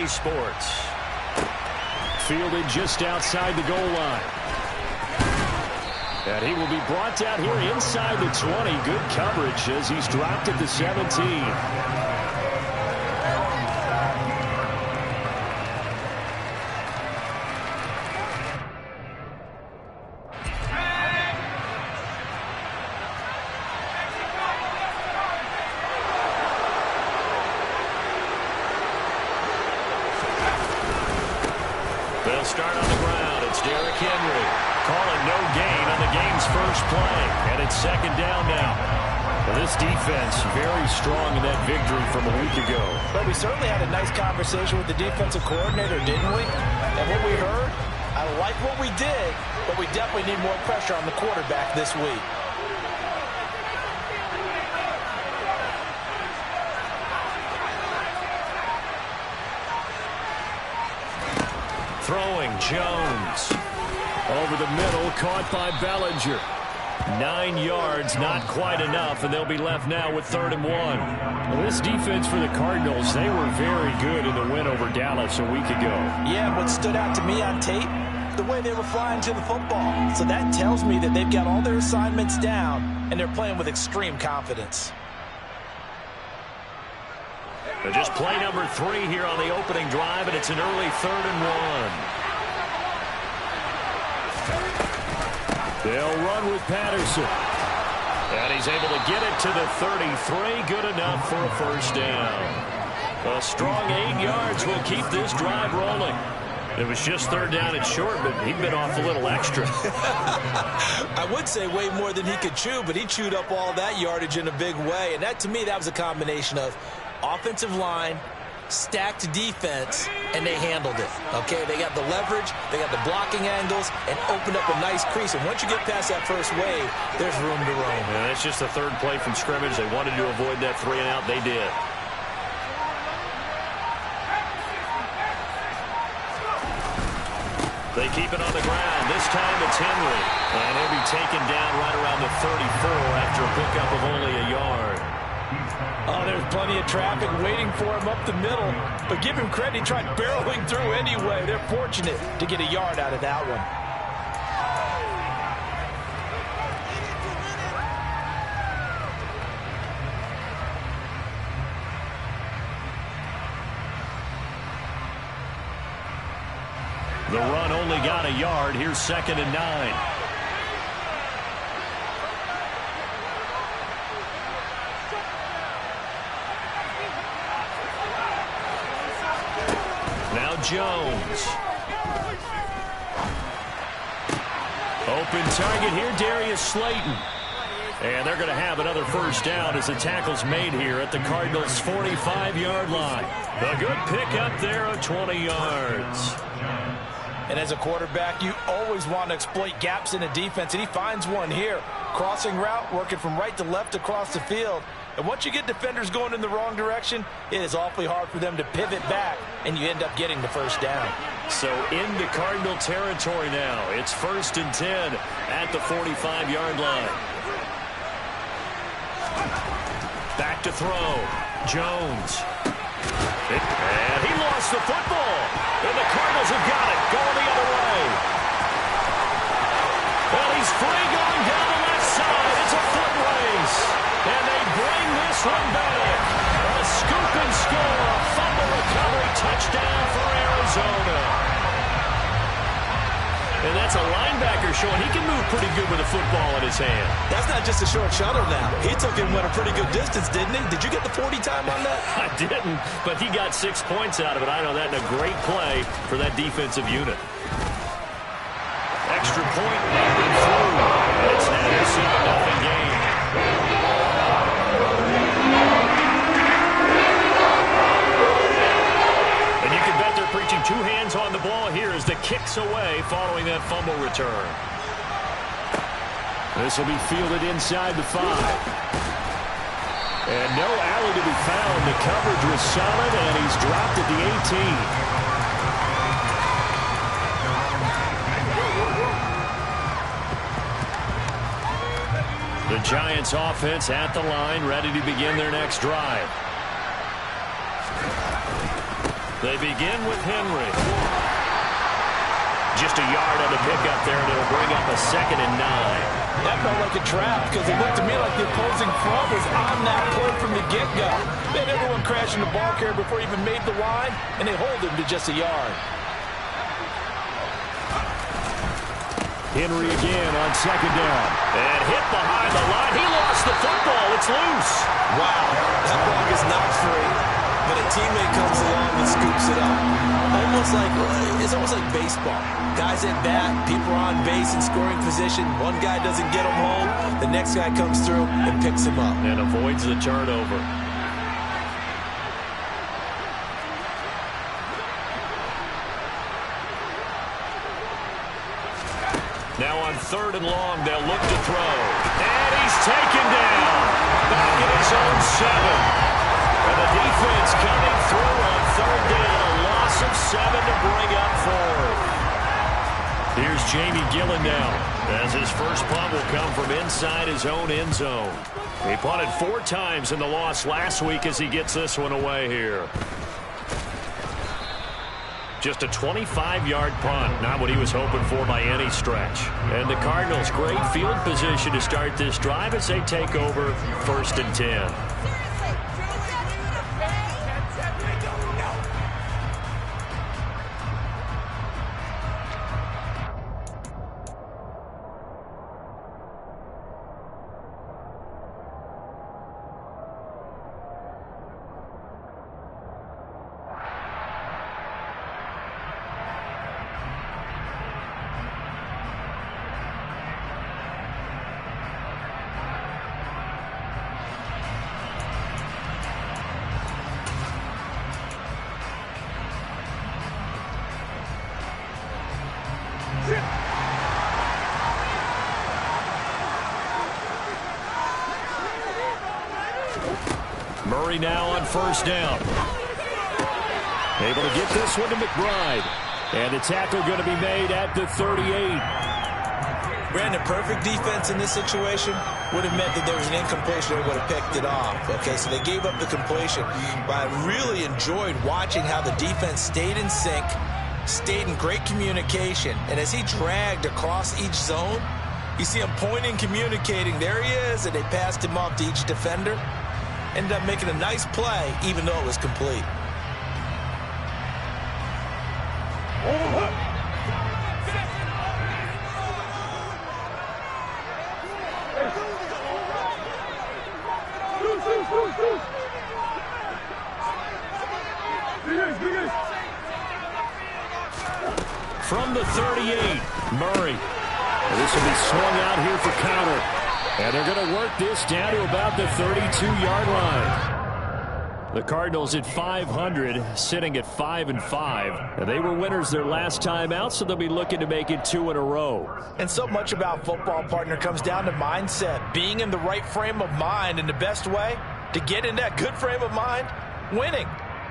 CBS Sports. Fielded just outside the goal line. And he will be brought down here inside the 20. Good coverage as he's dropped at the 17. They'll start on the ground. It's Derrick Henry calling no gain on the game's first play. And it's second down now. Well, this defense very strong in that victory from a week ago. But we certainly had a nice conversation with the defensive coordinator, didn't we? And what we heard, I like what we did, but we definitely need more pressure on the quarterback this week. Throwing, Jones. Over the middle, caught by Bellinger. 9 yards, not quite enough, and they'll be left now with 3rd and 1. Well, this defense for the Cardinals, they were very good in the win over Dallas a week ago. Yeah, what stood out to me on tape, the way they were flying to the football. So that tells me that they've got all their assignments down, and they're playing with extreme confidence. But just play number 3 here on the opening drive, and it's an early 3rd and 1. They'll run with Patterson. And he's able to get it to the 33. Good enough for a first down. A strong 8 yards will keep this drive rolling. It was just 3rd down and short, but he'd been off a little extra. I would say way more than he could chew, but he chewed up all that yardage in a big way. And that, to me, that was a combination of offensive line, stacked defense, and they handled it. Okay, they got the leverage, they got the blocking angles, and opened up a nice crease. And once you get past that first wave, there's room to roam. Yeah, that's just the 3rd play from scrimmage. They wanted to avoid that 3 and out. They did. They keep it on the ground. This time it's Henry. And he'll be taken down right around the 34 after a pickup of only a yard. Oh, there's plenty of traffic waiting for him up the middle. But give him credit, he tried barreling through anyway. They're fortunate to get a yard out of that one. The run only got a yard. Here's 2nd and 9. Jones. Open target here, Darius Slayton. And they're going to have another first down as the tackle's made here at the Cardinals' 45-yard line. A good pickup there of 20 yards. And as a quarterback, you always want to exploit gaps in a defense, and he finds one here. Crossing route, working from right to left across the field. And once you get defenders going in the wrong direction, it is awfully hard for them to pivot back, and you end up getting the first down. So into Cardinal territory now. It's 1st and 10 at the 45-yard line. Back to throw. Jones. And he lost the football. And the Cardinals have got it. Going the other way. Well, he's free going down the left side. It's a foot race. And they bring this one back. A scoop and score. A fumble recovery touchdown for Arizona. And that's a linebacker showing he can move pretty good with a football in his hand. That's not just a short shuttle now. He took him a pretty good distance, didn't he? Did you get the 40 time on that? I didn't, but he got 6 points out of it. I know that in a great play for that defensive unit. Extra point batted through. And it's now a 7-0 game. And you can bet they're preaching 2 hands on the ball here as the kick's away following that fumble return. This will be fielded inside the 5. And no alley to be found. The coverage was solid, and he's dropped at the 18. The Giants offense at the line, ready to begin their next drive. They begin with Henry. Just a yard on the pickup there, and it'll bring up a 2nd and 9. That felt like a trap because it looked to me like the opposing front was on that play from the get-go. They had everyone crashing the ball carrier before he even made the line, and they hold him to just a yard. Henry again on 2nd down. And hit behind the line. He lost the football. It's loose. Wow, that ball is not free, but a teammate comes along and scoops it up. It's almost like baseball. Guys at bat, people are on base in scoring position. One guy doesn't get him home. The next guy comes through and picks him up. And avoids the turnover. Now on 3rd and long, they'll look to throw. And he's taken down. Back in his own 7. And the defense coming through on 3rd down. A loss of 7 to bring up 4th. Here's Jamie Gillen now, as his first punt will come from inside his own end zone. He punted 4 times in the loss last week as he gets this one away here. Just a 25-yard punt, not what he was hoping for by any stretch. And the Cardinals, great field position to start this drive as they take over 1st and 10. Murray now on 1st down. Able to get this one to McBride. And the tackle going to be made at the 38. Brandon, perfect defense in this situation would have meant that there was an incompletion. They would have picked it off. Okay, so they gave up the completion. But I really enjoyed watching how the defense stayed in sync, stayed in great communication. And as he dragged across each zone, you see him pointing, communicating. There he is, and they passed him off to each defender. Ended up making a nice play, even though it was complete. From the 38, Murray. This will be swung out here for counter. And they're going to work this down to about the 32-yard line. The Cardinals at 500, sitting at 5-5. And they were winners their last time out, so they'll be looking to make it 2 in a row. And so much about football, partner, comes down to mindset. Being in the right frame of mind, and the best way to get in that good frame of mind, winning.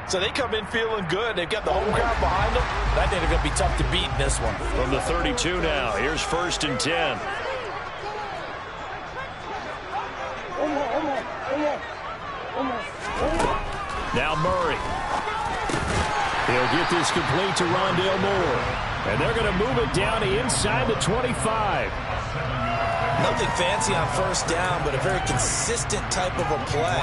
So they come in feeling good. They've got the home crowd behind them. I think they're going to be tough to beat in this one. From the 32 now, here's 1st and 10. Now Murray. He'll get this complete to Rondale Moore. And they're going to move it down to inside the 25. Nothing fancy on 1st down, but a very consistent type of a play.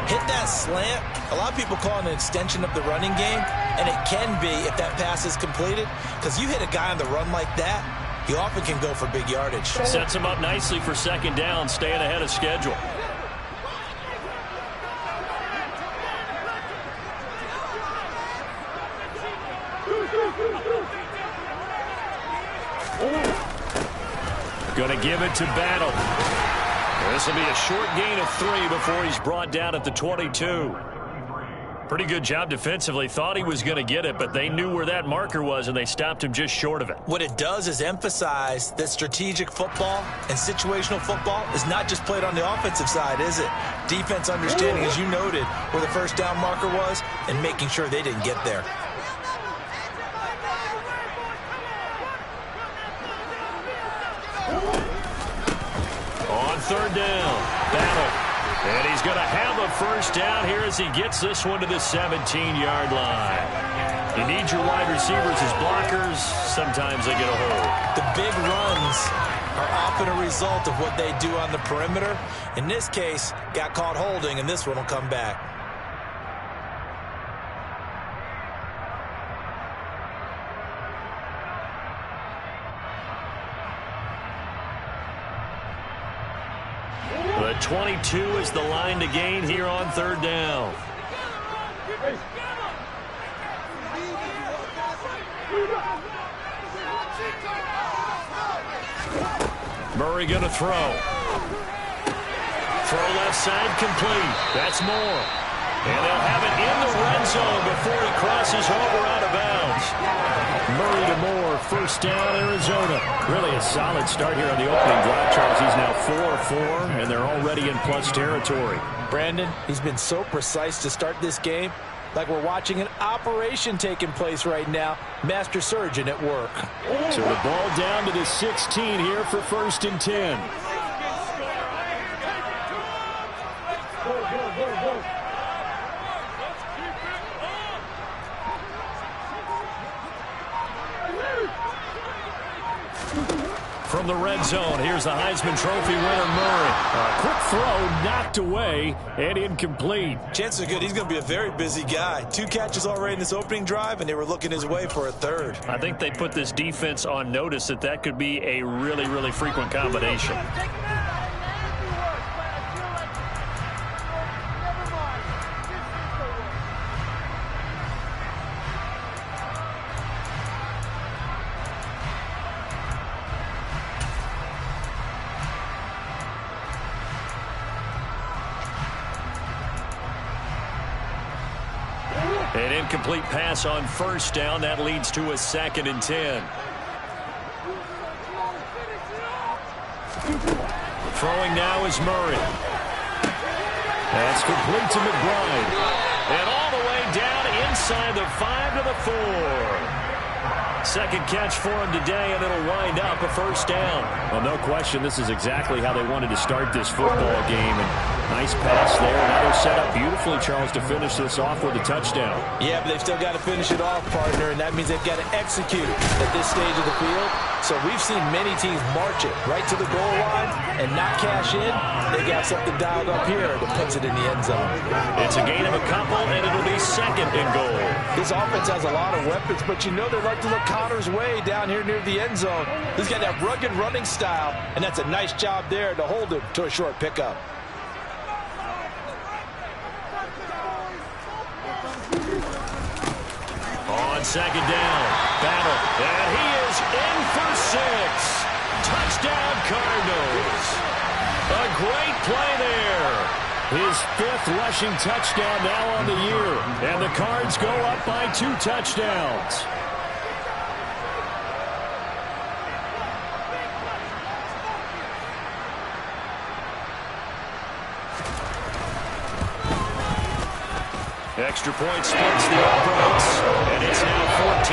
Hit that slant. A lot of people call it an extension of the running game, and it can be if that pass is completed, because you hit a guy on the run like that, he often can go for big yardage. Sets him up nicely for 2nd down, staying ahead of schedule. Going to give it to Battle. This will be a short gain of 3 before he's brought down at the 22. Pretty good job defensively. Thought he was going to get it, but they knew where that marker was, and they stopped him just short of it. What it does is emphasize that strategic football and situational football is not just played on the offensive side, is it? Defense understanding, as you noted, where the 1st down marker was and making sure they didn't get there. On 3rd down, Battle. And he's going to have a first down here as he gets this one to the 17-yard line. You need your wide receivers as blockers. Sometimes they get a hold. The big runs are often a result of what they do on the perimeter. In this case, got caught holding, and this one will come back. The 22 is the line to gain here on third down. Murray going to throw. Throw left side complete. That's Moore. And they'll have it in the red zone before he crosses over out of bounds. Murray to Moore, first down, Arizona. Really a solid start here on the opening drive, Charles. He's now 4-4, and they're already in plus territory. Brandon, he's been so precise to start this game. Like we're watching an operation taking place right now. Master surgeon at work. So the ball down to the 16 here for 1st and 10. From the red zone, here's the Heisman Trophy winner, Murray. A quick throw, knocked away, and incomplete. Chances are good he's going to be a very busy guy. 2 catches already in this opening drive, and they were looking his way for a third. I think they put this defense on notice that could be a really, really frequent combination. An incomplete pass on first down. That leads to a 2nd and 10. Throwing now is Murray. That's complete to McBride. And all the way down inside the 5 to the 4. Second catch for him today, and it'll wind up a first down. Well, no question, this is exactly how they wanted to start this football game. And nice pass there. Now they're set up beautifully, Charles, to finish this off with a touchdown. Yeah, but they've still got to finish it off, partner, and that means they've got to execute at this stage of the field. So we've seen many teams march it right to the goal line and not cash in. They got something dialed up here that puts it in the end zone. It's a gain of a couple, and it'll be 2nd and goal. This offense has a lot of weapons, but you know they like to look Connor's way down here near the end zone. He's got that rugged running style, and that's a nice job there to hold him to a short pickup. On 2nd down, battle, and he is in for 6. Touchdown, Cardinals. A great play there. His 5th rushing touchdown now on the year, and the Cards go up by 2 touchdowns. Extra point splits the uprights, and it's now 14-0.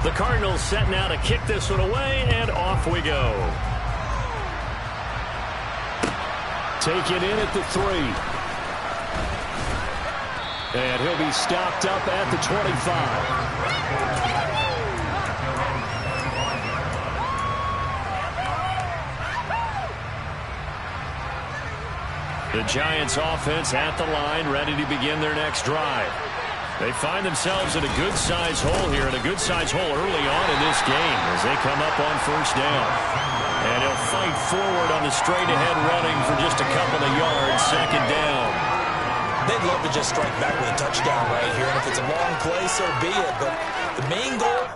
The Cardinals set now to kick this one away, and off we go. Taken in at the 3. And he'll be stopped up at the 25. The Giants offense at the line, ready to begin their next drive. They find themselves in a good-sized hole here, and a good-sized hole early on in this game as they come up on first down. And he'll fight forward on the straight-ahead running for just a couple of yards, 2nd down. They'd love to just strike back with a touchdown right here, and if it's a long play, so be it. But the main goal,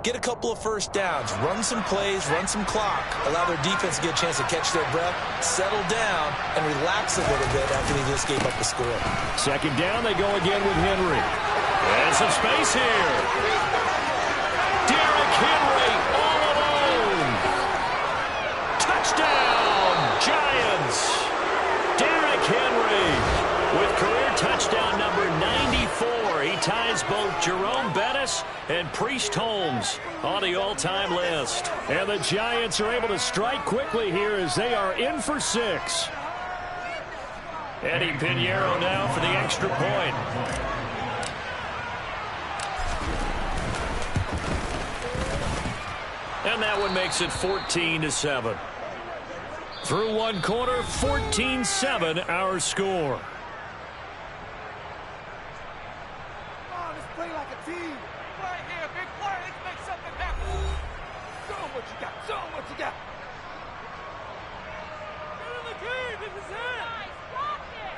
get a couple of first downs, run some plays, run some clock, allow their defense to get a chance to catch their breath, settle down, and relax a little bit after they just gave up the score. 2nd down, they go again with Henry. And some space here. Derrick Henry all alone. Harris and Priest Holmes on the all-time list. And the Giants are able to strike quickly here as they are in for 6. Eddie Pinheiro now for the extra point. And that one makes it 14-7. Through one quarter, 14-7 our score. Play like a team. Play here, big play. Let's make something happen. Show them what you got. Show them what you got. Get in the game. This is it. Nice. Rock this.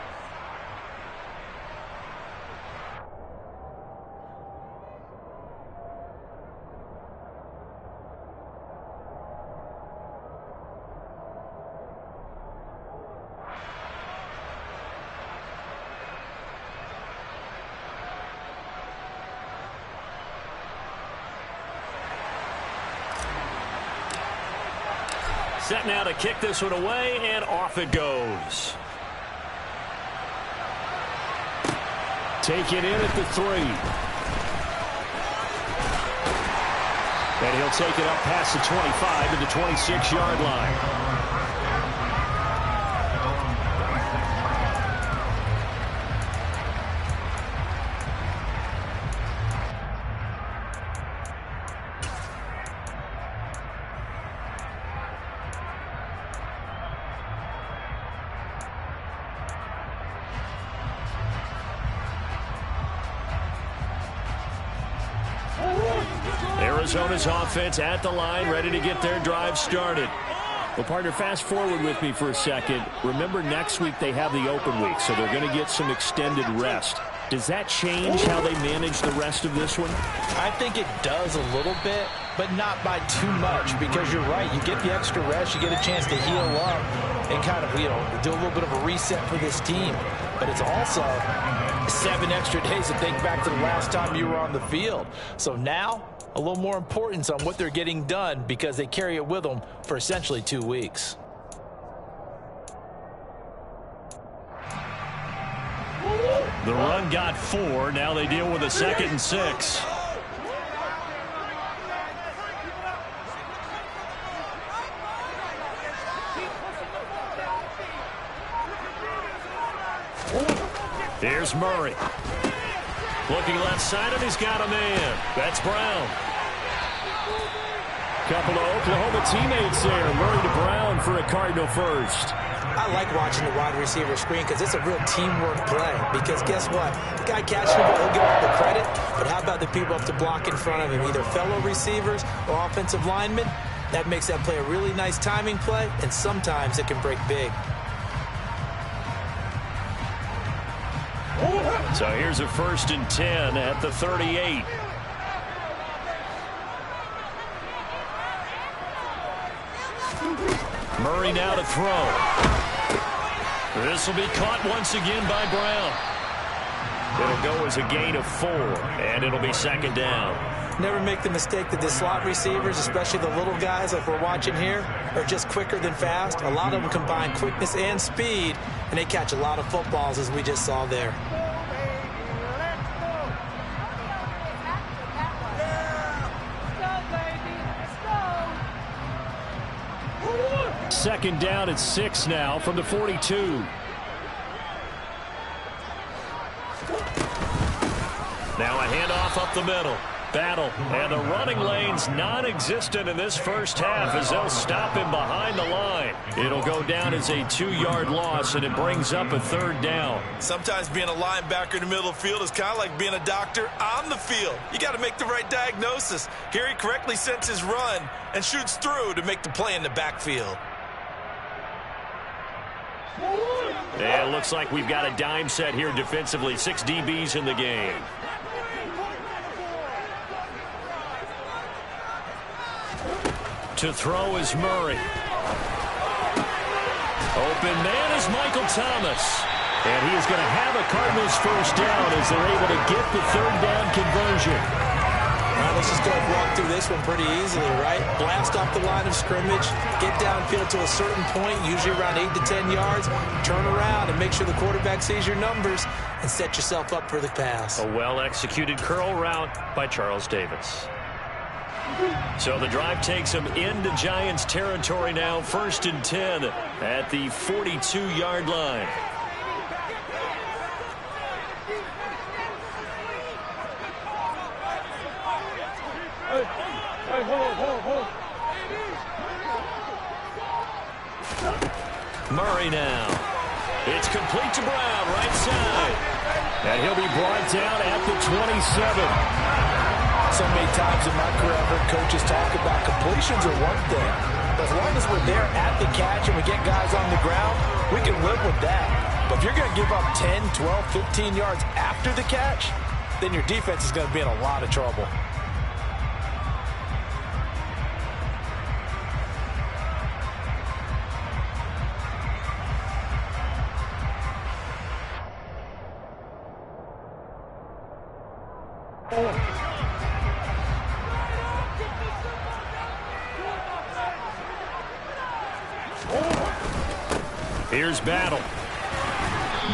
Set now to kick this one away, and off it goes. Taken in at the 3. And he'll take it up past the 25 to the 26-yard line. Arizona's offense at the line, ready to get their drive started. Well, partner, fast forward with me for a second. Remember, next week they have the open week, so they're going to get some extended rest. Does that change how they manage the rest of this one? I think it does a little bit, but not by too much, because you're right. You get the extra rest, you get a chance to heal up and kind of, do a little bit of a reset for this team. But it's also 7 extra days to think back to the last time you were on the field. So now, a little more importance on what they're getting done because they carry it with them for essentially 2 weeks. The run got 4. Now they deal with a 2nd and 6. Here's Murray. Looking left side, and he's got a man. That's Brown. Couple of Oklahoma teammates there. Murray to Brown for a Cardinal first. I like watching the wide receiver screen because it's a real teamwork play. Because guess what? The guy catching the ball, he'll get all the credit. But how about the people up to block in front of him? Either fellow receivers or offensive linemen. That makes that play a really nice timing play, and sometimes it can break big. So here's a 1st and 10 at the 38. Murray now to throw. This will be caught once again by Brown. It'll go as a gain of 4, and it'll be 2nd down. Never make the mistake that the slot receivers, especially the little guys like we're watching here, are just quicker than fast. A lot of them combine quickness and speed, and they catch a lot of footballs, as we just saw there. Second down at 6 now from the 42. Now a handoff up the middle. Battle. And the running lane's non-existent in this first half as they'll stop him behind the line. It'll go down as a 2-yard loss, and it brings up a 3rd down. Sometimes being a linebacker in the middle of the field is kind of like being a doctor on the field. You got to make the right diagnosis. Here he correctly sends his run and shoots through to make the play in the backfield. And it looks like we've got a dime set here defensively. 6 DBs in the game. To throw is Murray. Open man is Michael Thomas. And he is going to have a Cardinals first down as they're able to get the 3rd down conversion. Well, let's just go and walk through this one pretty easily, right? Blast off the line of scrimmage, get downfield to a certain point, usually around 8 to 10 yards, turn around and make sure the quarterback sees your numbers and set yourself up for the pass. A well-executed curl route by Charles Davis. So the drive takes them into Giants territory now, 1st and 10 at the 42-yard line. Murray now. It's complete to Brown, right side. And he'll be brought down at the 27. So many times in my career, I've heard coaches talk about completions are one thing. But as long as we're there at the catch and we get guys on the ground, we can live with that. But if you're going to give up 10, 12, 15 yards after the catch, then your defense is going to be in a lot of trouble. Here's Battle.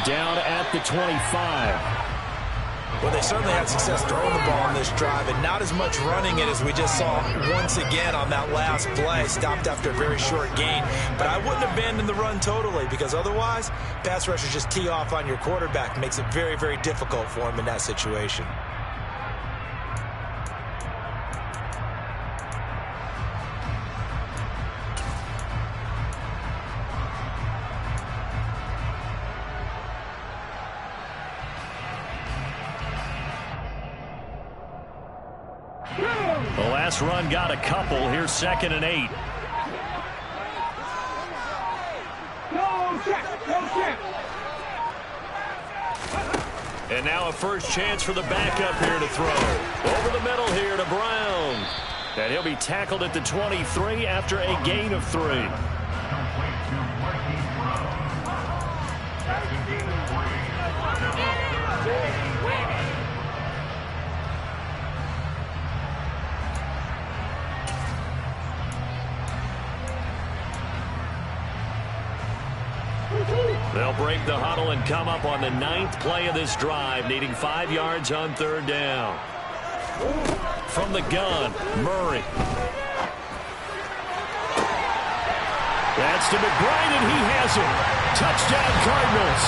Down at the 25. Well, they certainly had success throwing the ball on this drive, and not as much running it as we just saw once again on that last play. Stopped after a very short gain. But I wouldn't abandon the run totally, because otherwise, pass rushers just tee off on your quarterback. Makes it very, very difficult for him in that situation. The last run got a couple. Here's 2nd and 8. And now a first chance for the backup here to throw. Over the middle here to Brown. And he'll be tackled at the 23 after a gain of 3. They'll break the huddle and come up on the 9th play of this drive, needing 5 yards on 3rd down. From the gun, Murray. That's to McBride, and he has it. Touchdown, Cardinals.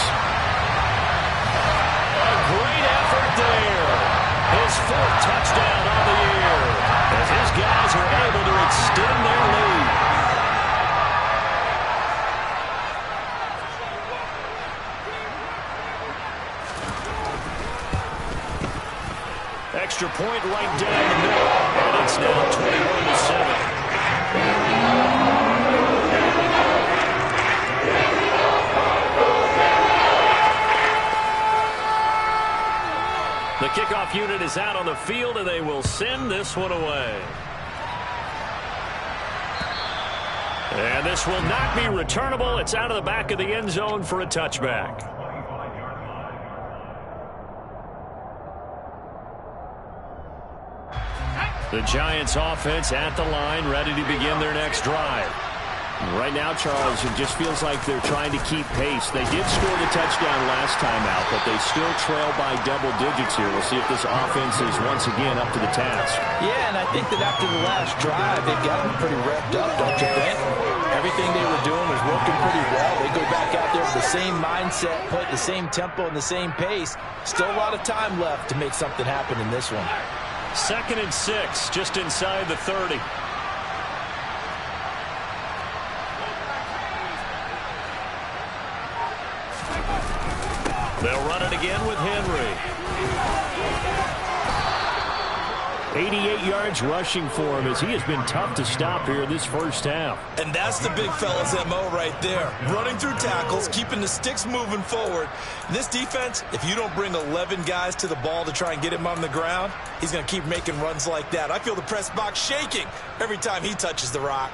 A great effort there. His 4th touchdown on the year, as his guys are able to extend their lead. Extra point right down the middle, and it's now 21-7. The kickoff unit is out on the field, and they will send this one away. And this will not be returnable. It's out of the back of the end zone for a touchback. The Giants offense at the line, ready to begin their next drive. Right now, Charles, it just feels like they're trying to keep pace. They did score the touchdown last time out, but they still trail by double digits here. We'll see if this offense is once again up to the task. Yeah, and I think that after the last drive, they've got them pretty revved up, don't you think? Everything they were doing was working pretty well. They go back out there with the same mindset, play at the same tempo and the same pace. Still a lot of time left to make something happen in this one. 2nd and 6, just inside the 30. They'll run it again with Henry. 88 yards rushing for him, as he has been tough to stop here this first half. And that's the big fella's MO right there. Running through tackles, keeping the sticks moving forward. This defense, if you don't bring 11 guys to the ball to try and get him on the ground, he's going to keep making runs like that. I feel the press box shaking every time he touches the rock.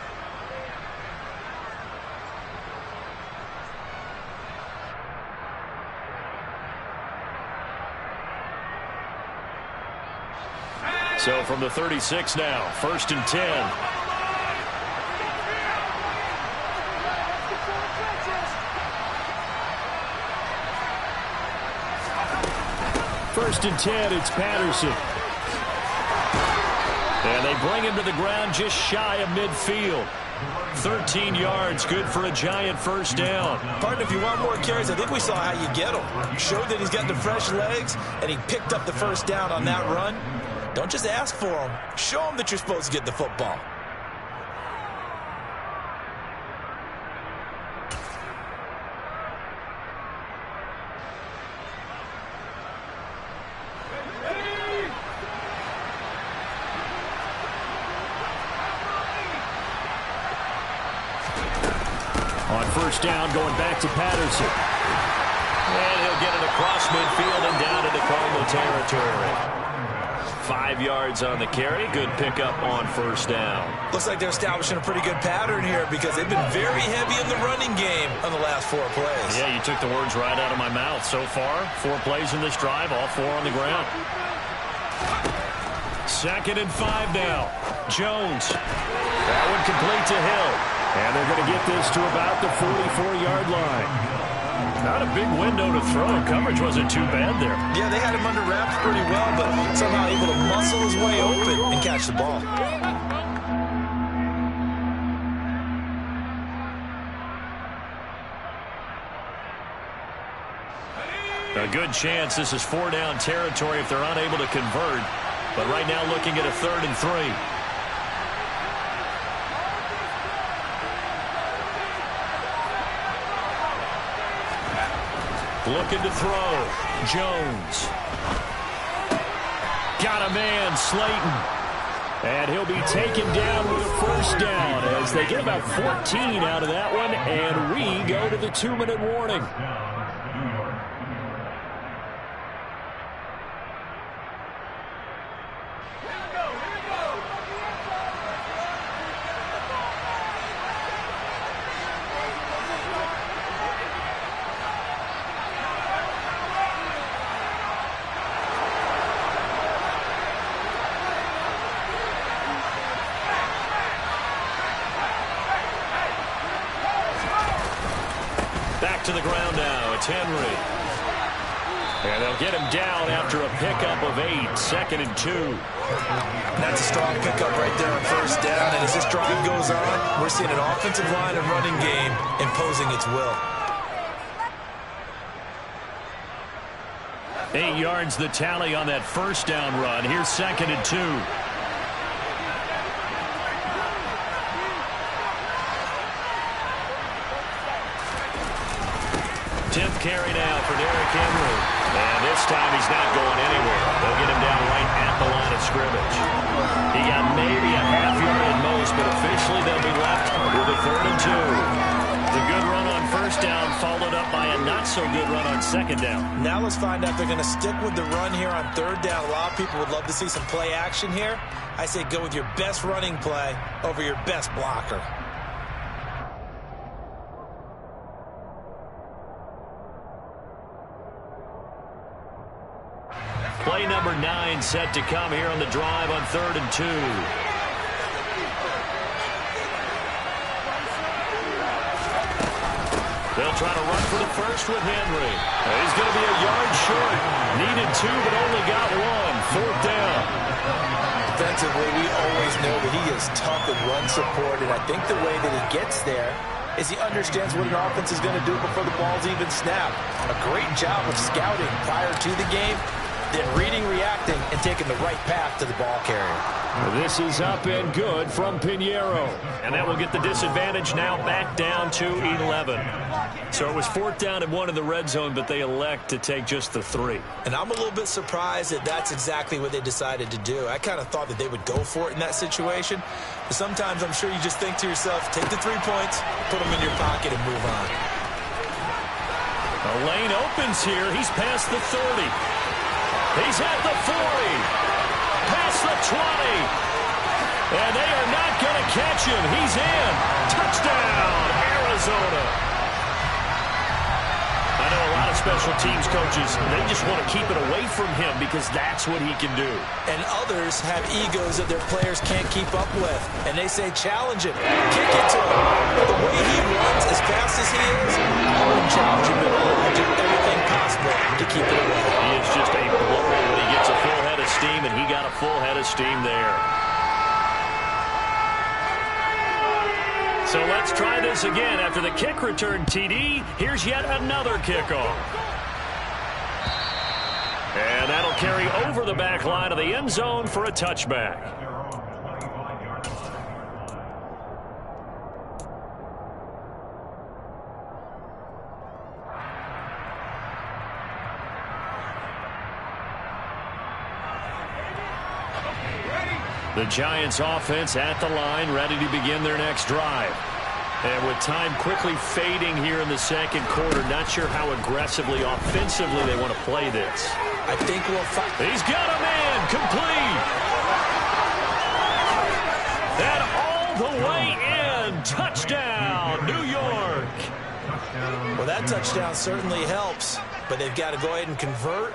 So from the 36 now, 1st and 10. First and 10, it's Patterson. And they bring him to the ground just shy of midfield. 13 yards, good for a giant first down. Partner, if you want more carries, I think we saw how you get him. Showed that he's got the fresh legs, and he picked up the first down on that run. Don't just ask for him. Show him that you're supposed to get the football. On first down, going back to Patterson. And he'll get it across midfield and down into Cardinal territory. 5 yards on the carry. Good pickup on first down. Looks like they're establishing a pretty good pattern here because they've been very heavy in the running game on the last 4 plays. Yeah, you took the words right out of my mouth. So far, 4 plays in this drive, all 4 on the ground. 2nd and 5 now. Jones. That one complete to Hill. And they're going to get this to about the 44-yard line. Not a big window to throw. Coverage wasn't too bad there. Yeah, they had him under wraps pretty well, but somehow able to muscle his way open and catch the ball. A good chance this is 4-down territory if they're unable to convert. But right now looking at a 3rd and 3. Looking to throw. Jones. Got a man, Slayton. And he'll be taken down with a first down as they get about 14 out of that one. And we go to the 2-minute warning. Back to the ground now. It's Henry. And they'll get him down after a pickup of 8. 2nd and 2. That's a strong pickup right there on first down. And as this drive goes on, we're seeing an offensive line and running game imposing its will. 8 yards the tally on that first down run. Here's 2nd and 2. Tenth carry now for Derrick Henry. And this time he's not going anywhere. They'll get him down right at the line of scrimmage. He got maybe a half yard at most, but officially they'll be left with a 3rd and 2. The good run on first down followed up by a not-so-good run on 2nd down. Now let's find out if they're going to stick with the run here on 3rd down. A lot of people would love to see some play action here. I say go with your best running play over your best blocker. Play number 9 set to come here on the drive on 3rd and 2. They'll try to run for the first with Henry. He's going to be a yard short. Needed 2, but only got 1. 4th down. Defensively, we always know that he is tough in run support, and I think the way that he gets there is he understands what an offense is going to do before the ball's even snapped. A great job of scouting prior to the game, then reading, reacting, and taking the right path to the ball carrier. This is up and good from Pinheiro. And that will get the disadvantage now back down to 11. So it was 4th down and 1 in the red zone, but they elect to take just the 3. And I'm a little bit surprised that that's exactly what they decided to do. I kind of thought that they would go for it in that situation. But sometimes I'm sure you just think to yourself, take the 3 points, put them in your pocket, and move on. The lane opens here. He's past the 30. He's at the 40, past the 20, and they are not going to catch him. He's in. Touchdown, Arizona. I know a lot of special teams coaches, they just want to keep it away from him because that's what he can do. And others have egos that their players can't keep up with. And they say, challenge him, kick it to him. But the way he runs as fast as he is, I wouldn't challenge him at all. I'll do everything possible to keep it away. He is just a blower when he gets a full head of steam, and he got a full head of steam there. So let's try this again. After the kick return TD, here's yet another kickoff. And that'll carry over the back line of the end zone for a touchback. The Giants offense at the line, ready to begin their next drive. And with time quickly fading here in the second quarter, not sure how aggressively, offensively they want to play this. I think we'll find... He's got a man, complete. And all the way in, touchdown, New York. Well, that touchdown certainly helps, but they've got to go ahead and convert,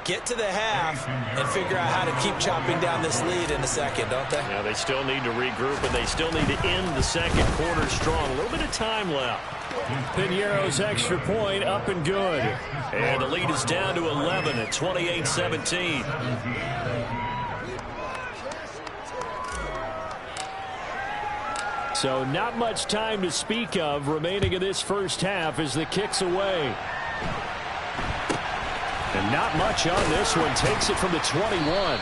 get to the half, and figure out how to keep chopping down this lead in the second, don't they? Yeah, they still need to regroup, and they still need to end the second quarter strong. A little bit of time left. Piñeiro's extra point up and good. And the lead is down to 11 at 28-17. So not much time to speak of remaining in this first half as the kick's away. And not much on this one. Takes it from the 21.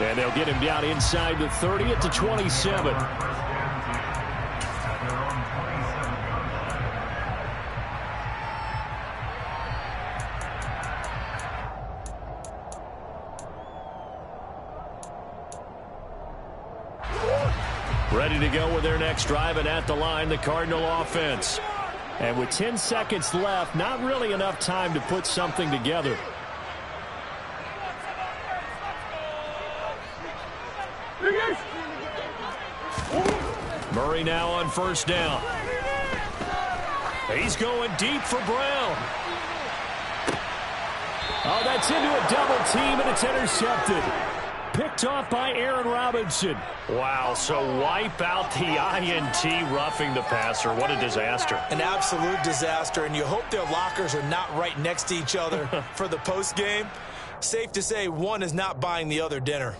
And they'll get him down inside the 30 at the 27. Ready to go with their next drive, and at the line, the Cardinal offense. And with 10 seconds left, not really enough time to put something together. Murray now on first down. He's going deep for Brown. Oh, that's into a double team, and it's intercepted. Picked off by Aaron Robinson. Wow, so wipe out the INT, roughing the passer. What a disaster. An absolute disaster, and you hope their lockers are not right next to each other for the post game. Safe to say one is not buying the other dinner.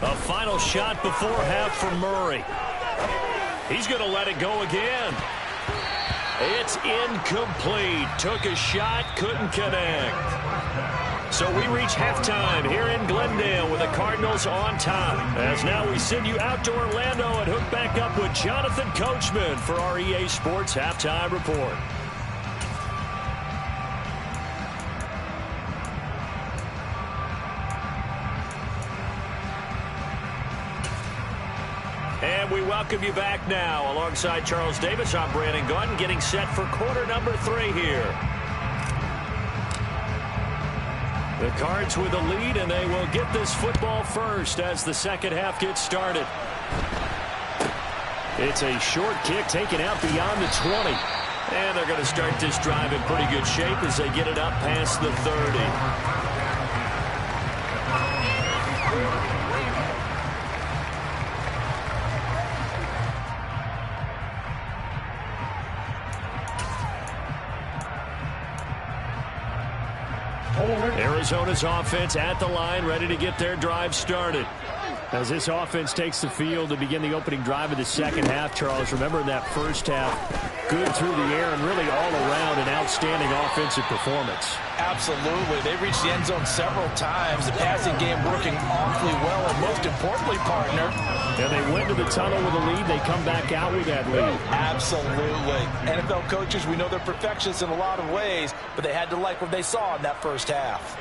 A final shot before half for Murray. He's going to let it go again. It's incomplete. Took a shot, couldn't connect. So we reach halftime here in Glendale with the Cardinals on top. As now we send you out to Orlando and hook back up with Jonathan Coachman for our EA Sports Halftime Report. And we welcome you back now. Alongside Charles Davis, I'm Brandon Gaudin, getting set for quarter number 3 here. The Cards with a lead, and they will get this football first as the second half gets started. It's a short kick taken out beyond the 20. And they're going to start this drive in pretty good shape as they get it up past the 30. Arizona's offense at the line, ready to get their drive started. As this offense takes the field to begin the opening drive of the second half, Charles, remember in that first half, good through the air and really all around an outstanding offensive performance. Absolutely. They reached the end zone several times. The passing game working awfully well, and most importantly, partner. And they went to the tunnel with a lead. They come back out with that lead. Absolutely. NFL coaches, we know they're perfectionists in a lot of ways, but they had to like what they saw in that first half.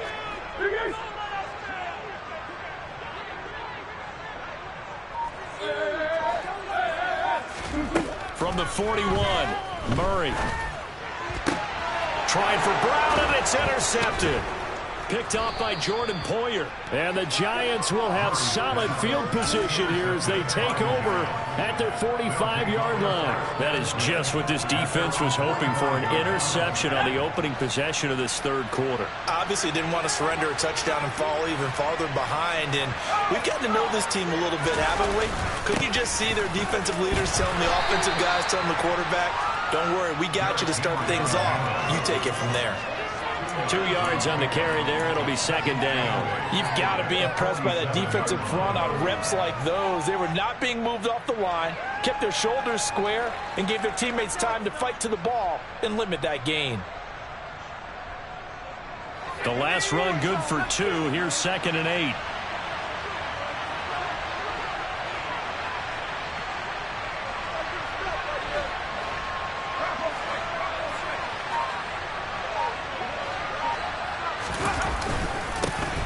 From the 41, Murray. Trying for Brown, and it's intercepted. Picked off by Jordan Poyer. And the Giants will have solid field position here as they take over at their 45-yard line. That is just what this defense was hoping for, an interception on the opening possession of this third quarter. Obviously didn't want to surrender a touchdown and fall even farther behind. And we've gotten to know this team a little bit, haven't we? Could you just see their defensive leaders telling the offensive guys, telling the quarterback, don't worry, we got you to start things off. You take it from there. 2 yards on the carry there. It'll be second down. You've got to be impressed by that defensive front on reps like those. They were not being moved off the line, kept their shoulders square, and gave their teammates time to fight to the ball and limit that gain. The last run good for 2. Here's 2nd and 8.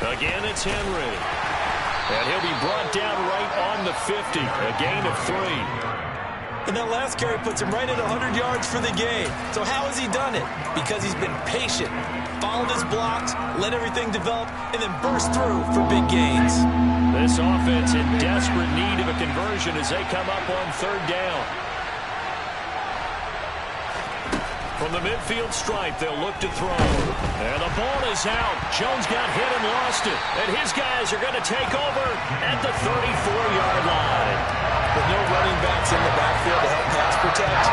Again, it's Henry. And he'll be brought down right on the 50. A gain of 3. And that last carry puts him right at 100 yards for the game. So how has he done it? Because he's been patient, followed his blocks, let everything develop, and then burst through for big gains. This offense in desperate need of a conversion as they come up on third down. From the midfield stripe, they'll look to throw. And the ball is out. Jones got hit and lost it. And his guys are going to take over at the 34-yard line. With no running backs in the backfield to help pass protect,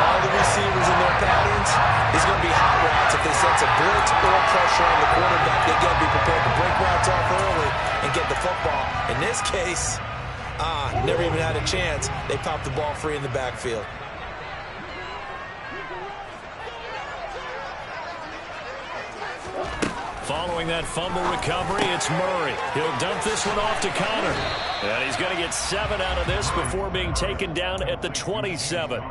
all the receivers in their patterns, there's going to be hot routes if they sense a blitz or pressure on the quarterback. They got to be prepared to break routes off early and get the football. In this case, never even had a chance. They popped the ball free in the backfield. Following that fumble recovery, it's Murray. He'll dump this one off to Connor. And he's going to get 7 out of this before being taken down at the 27.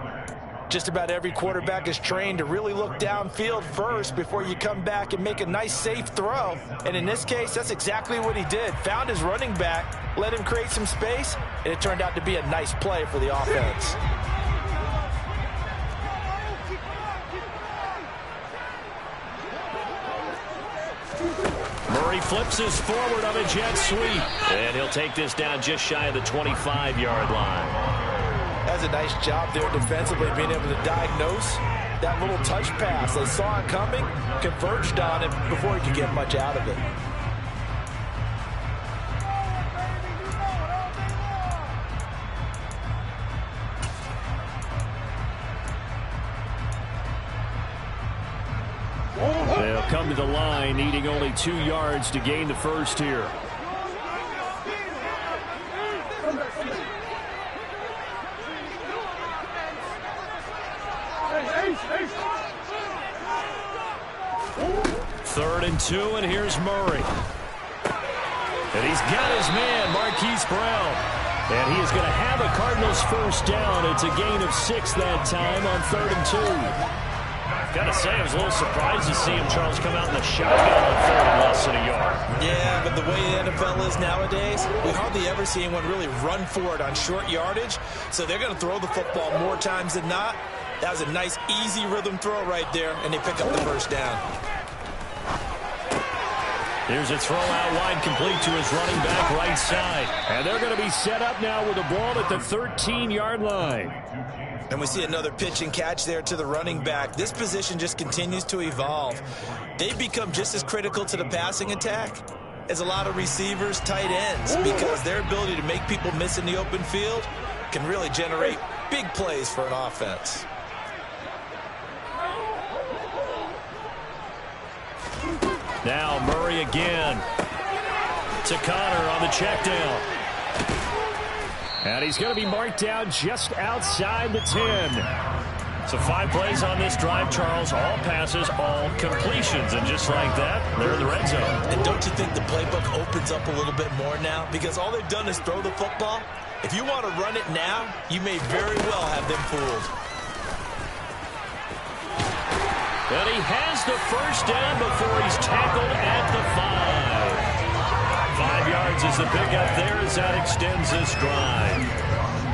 Just about every quarterback is trained to really look downfield first before you come back and make a nice, safe throw. And in this case, that's exactly what he did. Found his running back, let him create some space, and it turned out to be a nice play for the offense. Murray flips his forward on a jet sweep. And he'll take this down just shy of the 25-yard line. That's a nice job there defensively, being able to diagnose that little touch pass. They saw it coming, converged on it before he could get much out of it. They'll come to the line, needing only 2 yards to gain the first here. Third and 2, and here's Murray. And he's got his man, Marquise Brown. And he is going to have a Cardinals first down. It's a gain of 6 that time on 3rd and 2. Gotta say, I was a little surprised to see him, Charles, come out in the shotgun on 3rd and less than a yard. Yeah, but the way the NFL is nowadays, we hardly ever see anyone really run for it on short yardage. So they're going to throw the football more times than not. That was a nice, easy rhythm throw right there, and they pick up the first down. Here's a throw out wide, complete to his running back right side. And they're going to be set up now with the ball at the 13-yard line. And we see another pitch and catch there to the running back. This position just continues to evolve. They've become just as critical to the passing attack as a lot of receivers, tight ends, because their ability to make people miss in the open field can really generate big plays for an offense. Now Murray again to Connor on the check down. And he's going to be marked down just outside the 10. So 5 plays on this drive, Charles. All passes, all completions. And just like that, they're in the red zone. And don't you think the playbook opens up a little bit more now? Because all they've done is throw the football. If you want to run it now, you may very well have them fooled. And he has the first down before he's tackled at the 5. 5 yards is the pickup there as that extends this drive.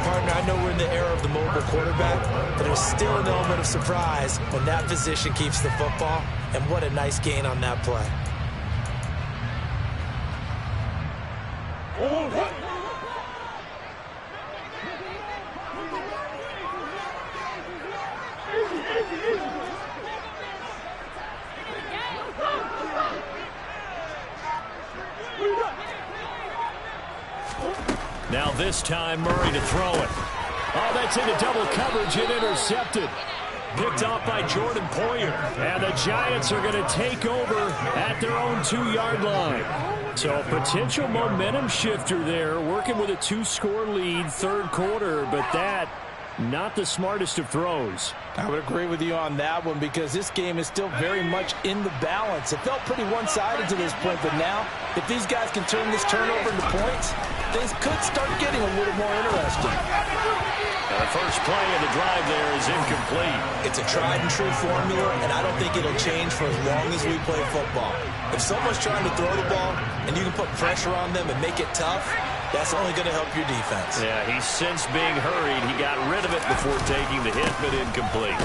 Partner, I know we're in the era of the mobile quarterback, but there's still an element of surprise when that position keeps the football. And what a nice gain on that play. Now this time Murray to throw it. Oh, that's into double coverage and intercepted. Picked off by Jordan Poyer. And the Giants are going to take over at their own 2-yard line. So a potential momentum shifter there, working with a 2-score lead, third quarter, but that not the smartest of throws. I would agree with you on that one because this game is still very much in the balance. It felt pretty one-sided to this point, but now if these guys can turn this turnover into points, things could start getting a little more interesting. The first play of the drive there is incomplete. It's a tried-and-true formula, and I don't think it'll change for as long as we play football. If someone's trying to throw the ball and you can put pressure on them and make it tough, that's only going to help your defense. Yeah, he's since being hurried. He got rid of it before taking the hit, but incomplete.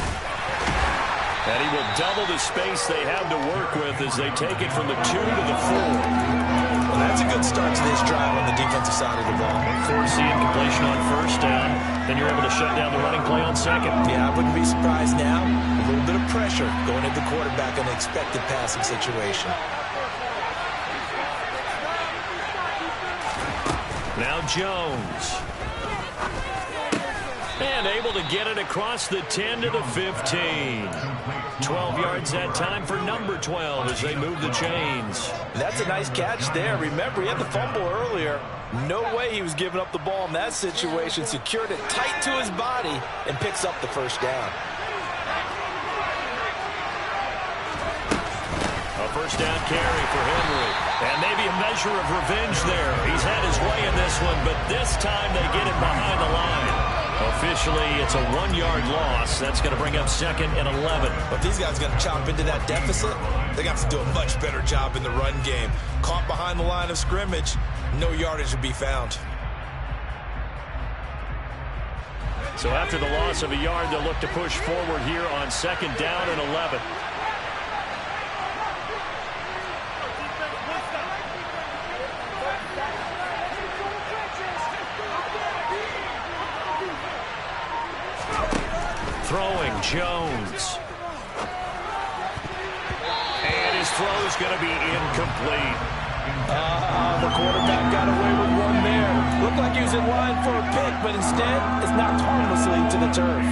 And he will double the space they have to work with as they take it from the 2 to the 4. Well, that's a good start to this drive on the defensive side of the ball. Force the incompletion on first down. Then you're able to shut down the running play on second. Yeah, I wouldn't be surprised now. A little bit of pressure going at the quarterback in an expected passing situation. Now Jones. And able to get it across the 10 to the 15. 12 yards that time for number 12 as they move the chains. That's a nice catch there. Remember, he had the fumble earlier. No way he was giving up the ball in that situation. Secured it tight to his body and picks up the first down. A first down carry for Henry. And maybe a measure of revenge there. He's had his way in this one, but this time they get him behind the line. Officially, it's a 1-yard loss. That's going to bring up second and 11. But these guys are going to chop into that deficit. They got to do a much better job in the run game. Caught behind the line of scrimmage, no yardage to be found. So after the loss of a yard, they'll look to push forward here on second down and 11. Throwing Jones. And his throw is going to be incomplete. The quarterback got away with one there. Looked like he was in line for a pick, but instead it's knocked harmlessly to the turf.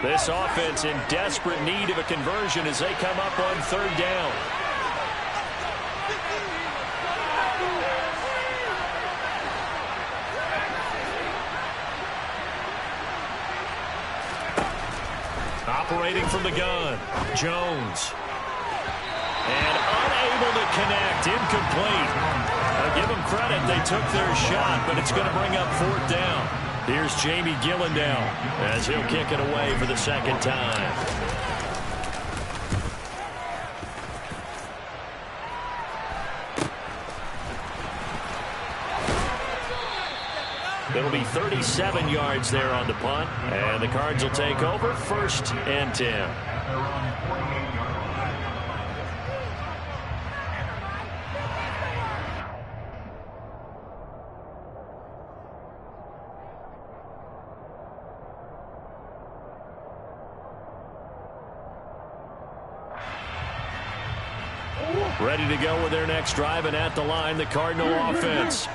This offense in desperate need of a conversion as they come up on third down. Operating from the gun, Jones. And unable to connect, incomplete. I give them credit, they took their shot, but it's going to bring up fourth down. Here's Jamie Gillendow as he'll kick it away for the second time. It'll be 37 yards there on the punt, and the Cards will take over first and 10. Ready to go with their next drive, and at the line, the Cardinal offense.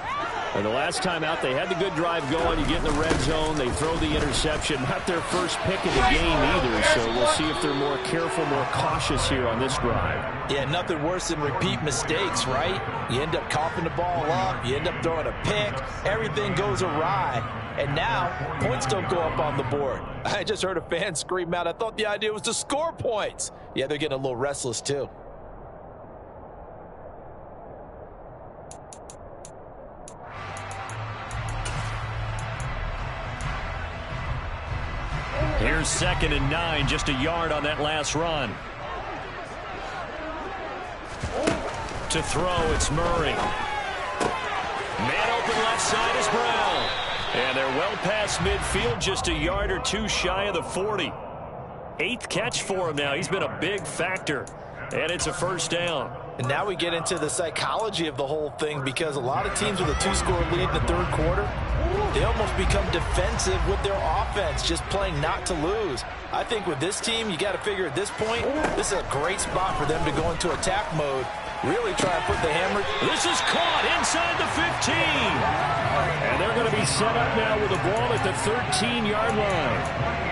And the last time out, they had the good drive going. You get in the red zone, they throw the interception. Not their first pick of the game either, so we'll see if they're more careful, more cautious here on this drive. Yeah, nothing worse than repeat mistakes, right? You end up coughing the ball up, you end up throwing a pick, everything goes awry, and now points don't go up on the board. I just heard a fan scream out, I thought the idea was to score points. Yeah, they're getting a little restless too. Here's 2nd and 9, just a yard on that last run. To throw, it's Murray. Man open left side is Brown. And they're well past midfield, just a yard or two shy of the 40. 8th catch for him now. He's been a big factor. And it's a first down. And now we get into the psychology of the whole thing, because a lot of teams with a 2-score lead in the third quarter, they almost become defensive with their offense, just playing not to lose. I think with this team, you got to figure at this point, this is a great spot for them to go into attack mode, really try and put the hammer. This is caught inside the 15. And they're going to be set up now with the ball at the 13-yard line.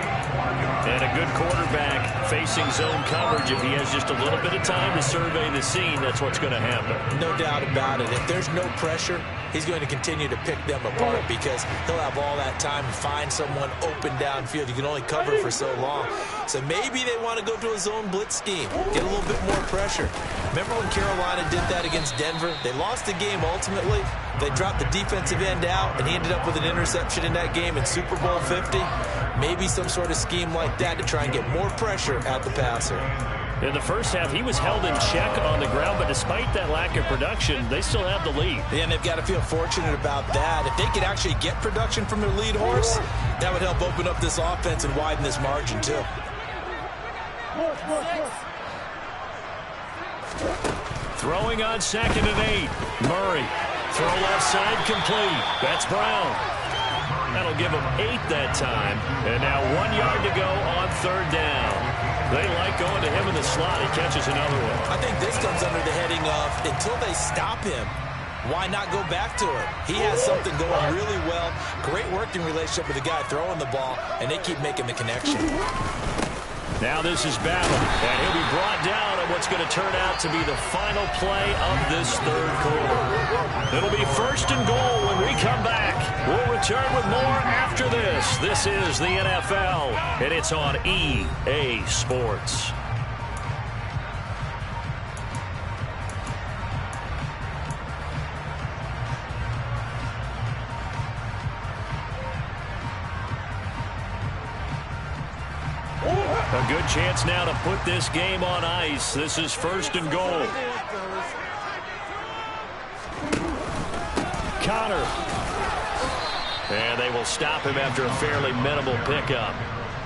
And a good quarterback facing zone coverage. If he has just a little bit of time to survey the scene, that's what's going to happen. No doubt about it. If there's no pressure, he's going to continue to pick them apart, because he'll have all that time to find someone open downfield. You can only cover for so long. So maybe they want to go to a zone blitz scheme, get a little bit more pressure. Remember when Carolina did that against Denver? They lost the game ultimately. They dropped the defensive end out, and he ended up with an interception in that game in Super Bowl 50. Maybe some sort of scheme like that to try and get more pressure at the passer. In the first half, he was held in check on the ground, but despite that lack of production, they still have the lead. And they've got to feel fortunate about that. If they could actually get production from their lead horse, that would help open up this offense and widen this margin too. Throwing on 2nd and 8. Murray. Throw left side complete. That's Brown. That'll give him 8 that time. And now 1 yard to go on 3rd down. They like going to him in the slot. He catches another one. I think this comes under the heading of, until they stop him, why not go back to it? He has something going really well. Great working relationship with the guy throwing the ball, and they keep making the connection. Now this is Battle, and he'll be brought down at what's going to turn out to be the final play of this third quarter. It'll be 1st and goal when we come back. We'll return with more after this. This is the NFL, and it's on EA Sports. A good chance now to put this game on ice. This is 1st and goal. Connor. And they will stop him after a fairly minimal pickup.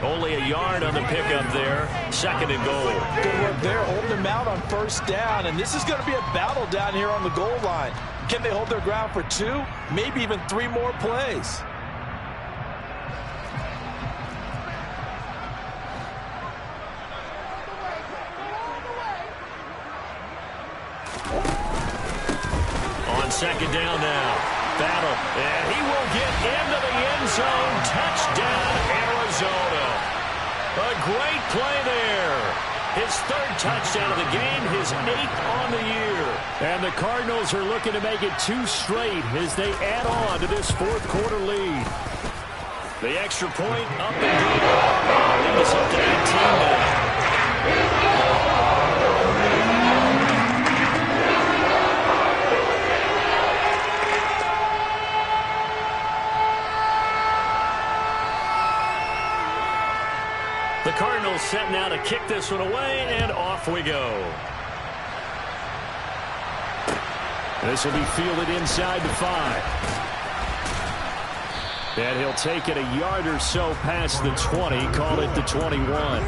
Only a yard on the pickup there. 2nd and goal. Good work there, holding them out on 1st down. And this is going to be a battle down here on the goal line. Can they hold their ground for 2, maybe even 3 more plays? On 2nd down now. Battle. And he will get into the end zone. Touchdown, Arizona. A great play there. His 3rd touchdown of the game, his 8th on the year. And the Cardinals are looking to make it 2 straight as they add on to this 4th quarter lead. The extra point up and good. Lead us up to 18 now. The Cardinals set now to kick this one away, and off we go. This will be fielded inside the 5. And he'll take it a yard or so past the 20, call it the 21.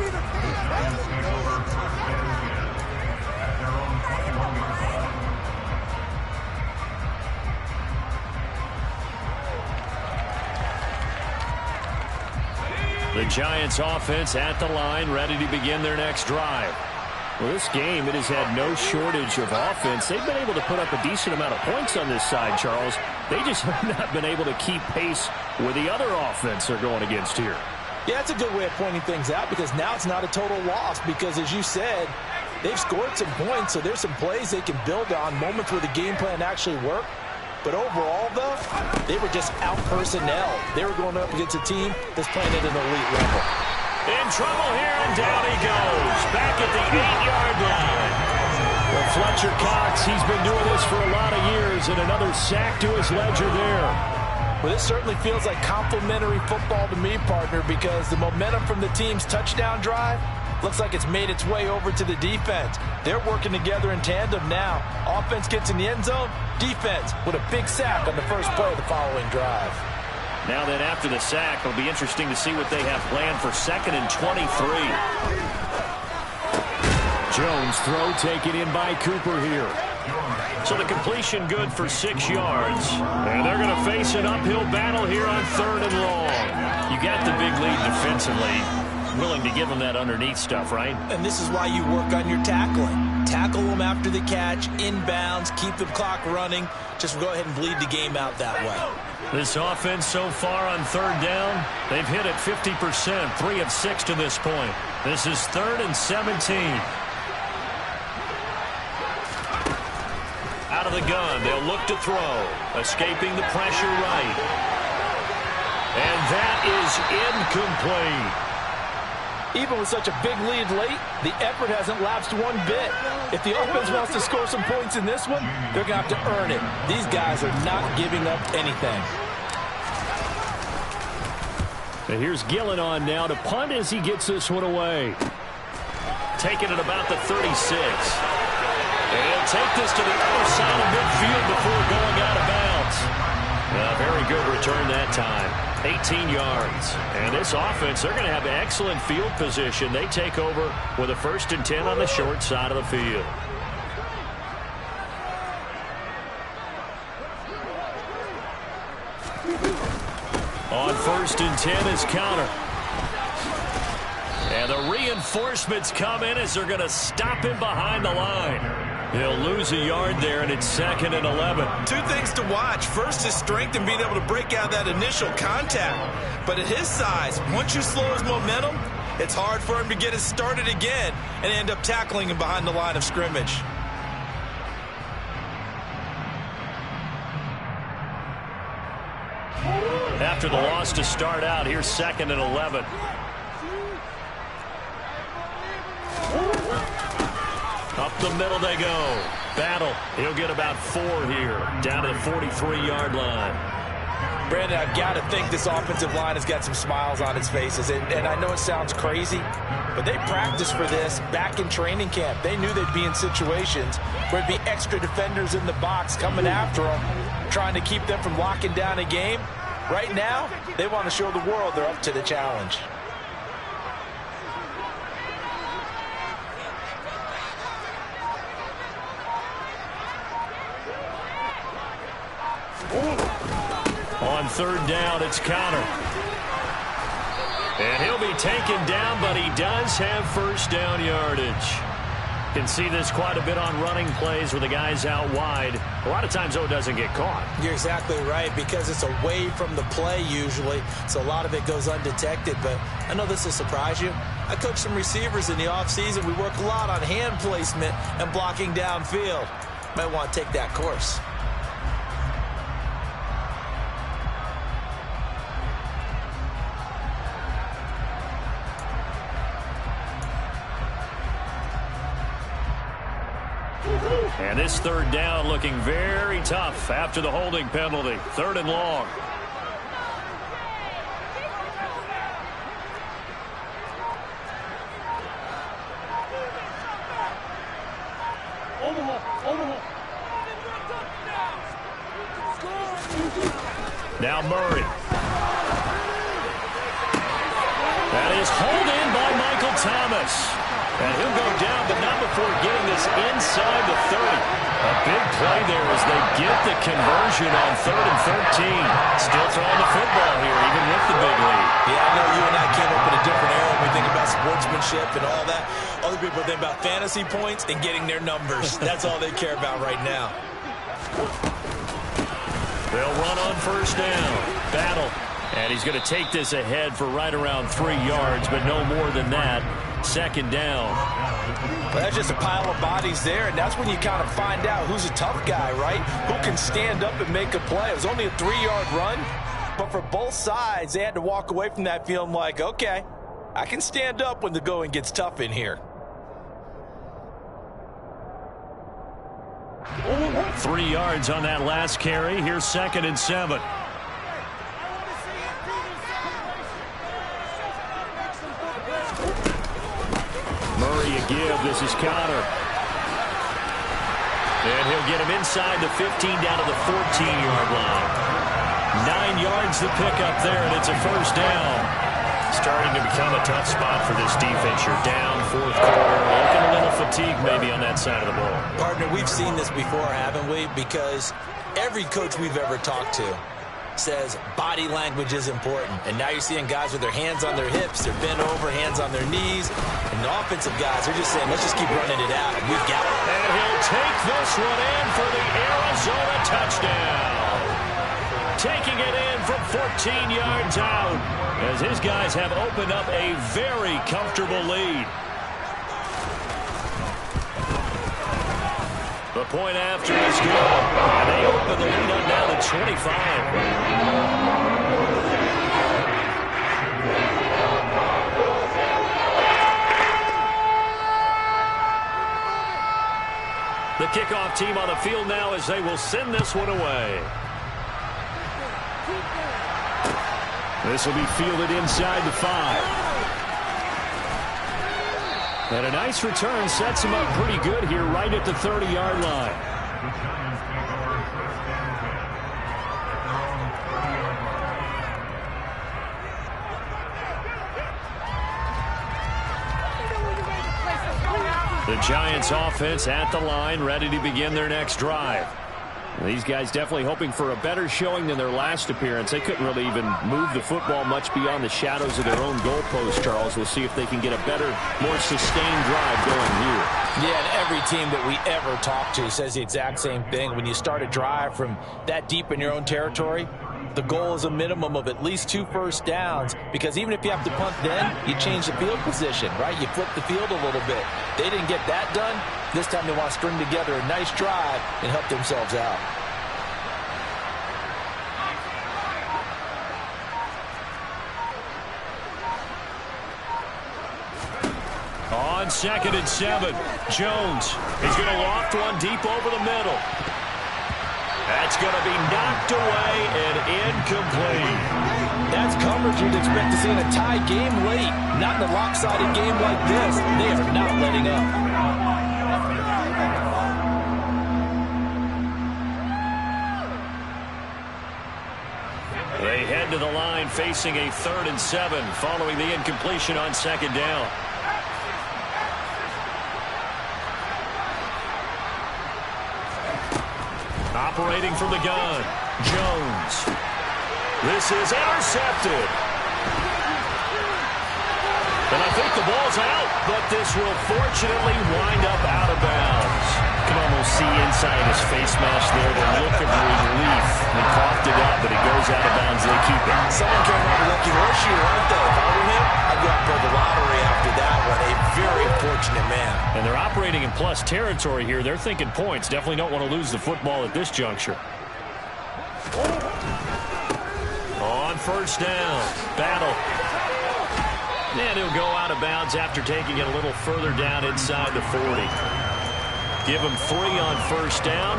The Giants offense at the line, ready to begin their next drive. Well, this game, it has had no shortage of offense. They've been able to put up a decent amount of points on this side, Charles. they just have not been able to keep pace with the other offense they're going against here. Yeah, that's a good way of pointing things out because now it's not a total loss because, as you said, they've scored some points, so there's some plays they can build on, moments where the game plan actually worked. But overall, though, they were just out-personnel. They were going up against a team that's playing at an elite level. In trouble here, and down he goes. Back at the 8-yard line. Well, Fletcher Cox, he's been doing this for a lot of years, and another sack to his ledger there. Well, this certainly feels like complimentary football to me, partner, because the momentum from the team's touchdown drive looks like it's made its way over to the defense. They're working together in tandem now. Offense gets in the end zone. Defense with a big sack on the first play of the following drive. Now then, after the sack, it'll be interesting to see what they have planned for 2nd and 23. Jones throw taken in by Cooper here. So the completion good for 6 yards. And they're going to face an uphill battle here on 3rd and long. You got the big lead defensively. Willing to give them that underneath stuff, right? And this is why you work on your tackling. Tackle them after the catch, inbounds, keep the clock running. Just go ahead and bleed the game out that way. This offense so far on 3rd down, they've hit it 50%, 3 of 6 to this point. This is 3rd and 17. Out of the gun, they'll look to throw. Escaping the pressure right. And that is incomplete. Even with such a big lead late, the effort hasn't lapsed one bit. If the offense wants to score some points in this one, they're going to have to earn it. These guys are not giving up anything. And here's Gillen on now to punt as he gets this one away. Taking it about the 36. And he'll take this to the other side of midfield before going out of bounds. Very good return that time. 18 yards. And this offense, they're going to have excellent field position. They take over with a 1st and 10 on the short side of the field. On 1st and 10 is counter. And the reinforcements come in as they're going to stop him behind the line. He'll lose a yard there, and it's 2nd and 11. 2 things to watch. First, his strength and being able to break out that initial contact. But at his size, once you slow his momentum, it's hard for him to get it started again and end up tackling him behind the line of scrimmage. After the loss to start out, here's 2nd and 11. Up the middle they go. Battle. He'll get about 4 here. Down to the 43-yard line. Brandon, I've got to think this offensive line has got some smiles on its faces. And I know it sounds crazy, but they practiced for this back in training camp. They knew they'd be in situations where there'd be extra defenders in the box coming after them, trying to keep them from locking down a game. Right now, they want to show the world they're up to the challenge. On 3rd down, it's counter. And he'll be taken down, but he does have 1st down yardage. Can see this quite a bit on running plays with the guys out wide. A lot of times, though, it doesn't get caught. You're exactly right, because it's away from the play usually, so a lot of it goes undetected. But I know this will surprise you. I coach some receivers in the offseason. We work a lot on hand placement and blocking downfield. Might want to take that course. And this 3rd down looking very tough after the holding penalty. 3rd and long. Now Murray. That is hauled in by Michael Thomas. And he'll go down, but not before getting this inside the 30. A big play there as they get the conversion on 3rd and 13. Still throwing the football here, even with the big lead. Yeah, I know you and I came up in a different era when we think about sportsmanship and all that. Other people think about fantasy points and getting their numbers. That's all they care about right now. They'll run on first down. Battle. And he's going to take this ahead for right around 3 yards, but no more than that. Second down. Well, that's just a pile of bodies there, and that's when you kind of find out who's a tough guy, right? Who can stand up and make a play. It was only a 3-yard run, but for both sides, they had to walk away from that feeling like, okay, I can stand up when the going gets tough in here. 3 yards on that last carry. Here's 2nd and 7. Murray a give. This is Conner. And he'll get him inside the 15 down to the 14-yard line. 9 yards to pick up there, and it's a first down. Starting to become a tough spot for this defense. You're down 4th quarter. Looking a little fatigue maybe on that side of the ball. Partner, we've seen this before, haven't we? Because every coach we've ever talked to says body language is important. And now you're seeing guys with their hands on their hips, they're bent over, hands on their knees. And the offensive guys are just saying, let's just keep running it out. We've got it. And he'll take this one in for the Arizona touchdown. Taking it in from 14 yards out as his guys have opened up a very comfortable lead. The point after is good. And they open the lead up now to 25. The kickoff team on the field now as they will send this one away. This will be fielded inside the 5. And a nice return sets him up pretty good here right at the 30-yard line. The Giants offense at the line, ready to begin their next drive. These guys definitely hoping for a better showing than their last appearance. They couldn't really even move the football much beyond the shadows of their own goalpost, Charles. We'll see if they can get a better, more sustained drive going here. Yeah, and every team that we ever talk to says the exact same thing. When you start a drive from that deep in your own territory, the goal is a minimum of at least 2 first downs, because even if you have to punt then, you change the field position, right? You flip the field a little bit. They didn't get that done. This time they want to string together a nice drive and help themselves out. On 2nd and 7, Jones is going to loft one deep over the middle. That's going to be knocked away and incomplete. That's coverage you'd expect to see in a tie game late. Not in a lopsided game like this. They are not letting up. They head to the line facing a 3rd and 7 following the incompletion on 2nd down. Operating from the gun, Jones. This is intercepted. And I think the ball's out, but this will fortunately wind up out of bounds. You can almost see inside his face mask there the look of relief. They coughed it up, but it goes out of bounds. They keep it. Someone came out with lucky horseshoe, aren't they? If I were him, I'd go out for the lottery after that one. A very fortunate man. And they're operating in plus territory here. They're thinking points. Definitely don't want to lose the football at this juncture. On first down, Battle. And he'll go out of bounds after taking it a little further down inside the 40. Give him 3 on first down.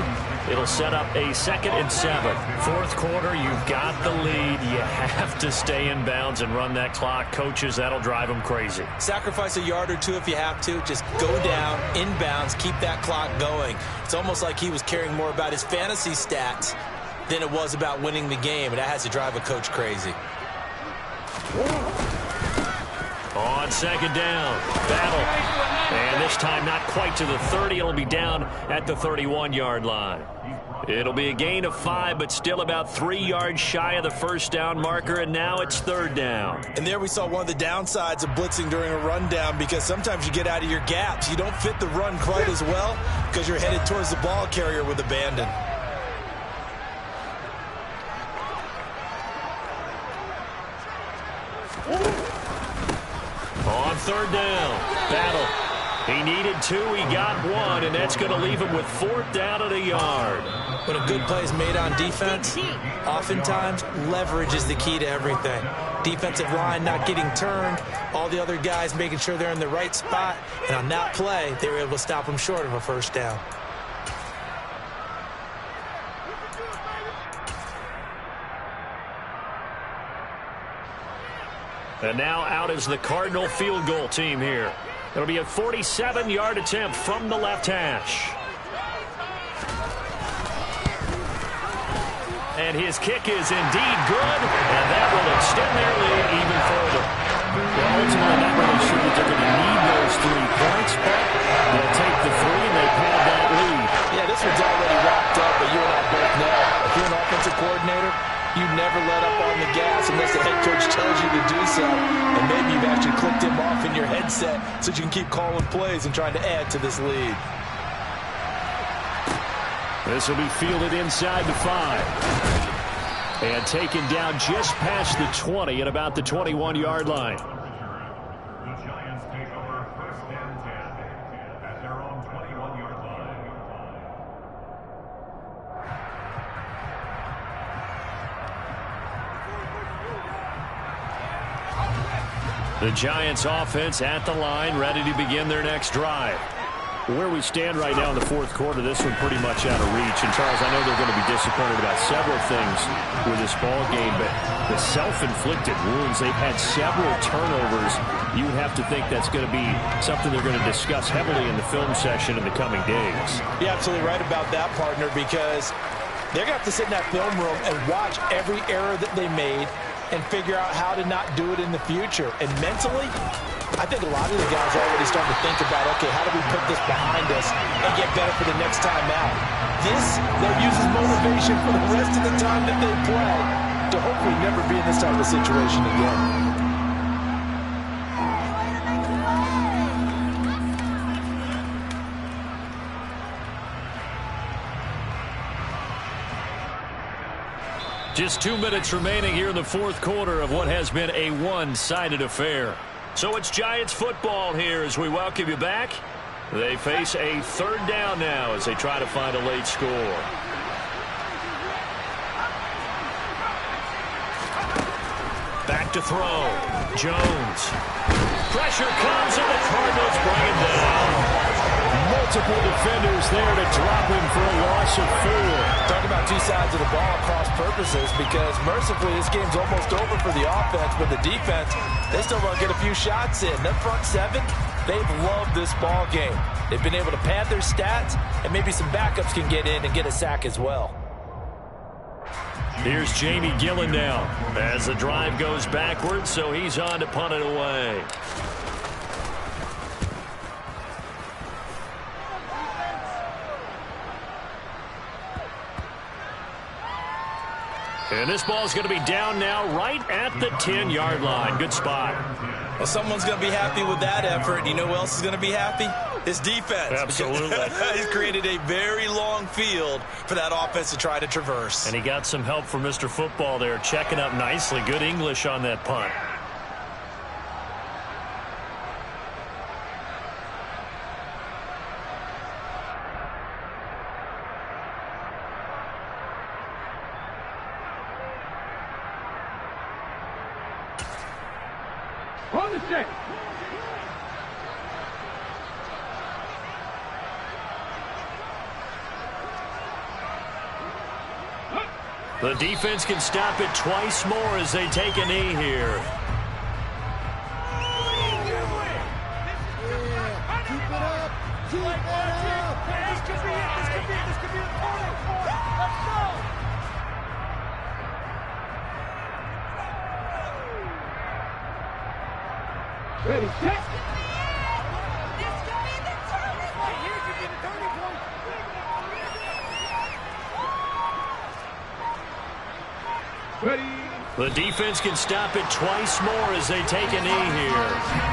It'll set up a 2nd and 7. 4th quarter, you've got the lead. You have to stay in bounds and run that clock. Coaches, that'll drive them crazy. Sacrifice a yard or 2 if you have to. Just go down, in bounds, keep that clock going. It's almost like he was caring more about his fantasy stats than it was about winning the game, and that has to drive a coach crazy. On 2nd down, Battle. And this time not quite to the 30. It'll be down at the 31-yard line. It'll be a gain of 5, but still about 3 yards shy of the first down marker, and now it's 3rd down. And there we saw one of the downsides of blitzing during a rundown, because sometimes you get out of your gaps. You don't fit the run quite as well because you're headed towards the ball carrier with abandon. third down. Battle. He needed 2, he got 1, and that's going to leave him with 4th down at a yard. When a good play is made on defense, oftentimes leverage is the key to everything. Defensive line not getting turned, all the other guys making sure they're in the right spot, and on that play, they were able to stop them short of a first down. And now out is the Cardinal field goal team here. It'll be a 47-yard attempt from the left hash. And his kick is indeed good, and that will extend their lead even further. Well, ultimately, I'm not really sure that they're going to need those 3 points, but they'll take the 3 and they pad that lead. Yeah, this one's already wrapped up, but you and I both know if you're an offensive coordinator, you never let up on the gas unless the head coach tells you to do so. And maybe you've actually clicked him off in your headset so you can keep calling plays and trying to add to this lead. This will be fielded inside the 5. And taken down just past the 20 at about the 21-yard line. The Giants take over 1st and 10 at their own 21-yard line. The Giants offense at the line, ready to begin their next drive. Where we stand right now in the 4th quarter, this one pretty much out of reach. And, Charles, I know they're going to be disappointed about several things with this ball game, but the self-inflicted wounds, they've had several turnovers. You would have to think that's going to be something they're going to discuss heavily in the film session in the coming days. You're absolutely right about that, partner, because they're going to have to sit in that film room and watch every error that they made and figure out how to not do it in the future. And mentally, I think a lot of the guys are already starting to think about, okay, how do we put this behind us and get better for the next time out? This, they'll use as motivation for the rest of the time that they play to hopefully never be in this type of situation again. Just 2 minutes remaining here in the 4th quarter of what has been a one-sided affair. So it's Giants football here as we welcome you back. They face a 3rd down now as they try to find a late score. Back to throw. Jones. Pressure comes and the Cardinals bring him down. Multiple defenders there to drop him for a loss of 4. Talk about 2 sides of the ball cross purposes, because mercifully this game's almost over for the offense, but the defense, they still want to get a few shots in. That front 7, they've loved this ball game. They've been able to pad their stats, and maybe some backups can get in and get a sack as well. Here's Jamie Gillen now as the drive goes backwards, so he's on to punt it away. And this ball's going to be down now right at the 10-yard line. Good spot. Well, someone's going to be happy with that effort. You know who else is going to be happy? His defense. Absolutely. He's created a very long field for that offense to try to traverse. And he got some help from Mr. Football there, checking up nicely. Good English on that punt. On the stick. The defense can stop it twice more as they take a knee here. Ready, set. Ready. The defense can stop it twice more as they take a knee here.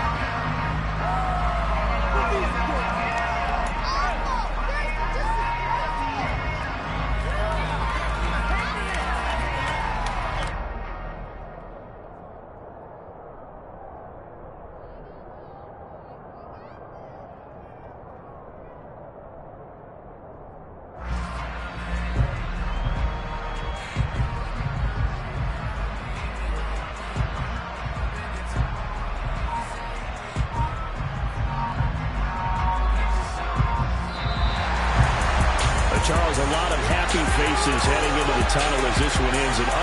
faces heading into the tunnel as this one ends.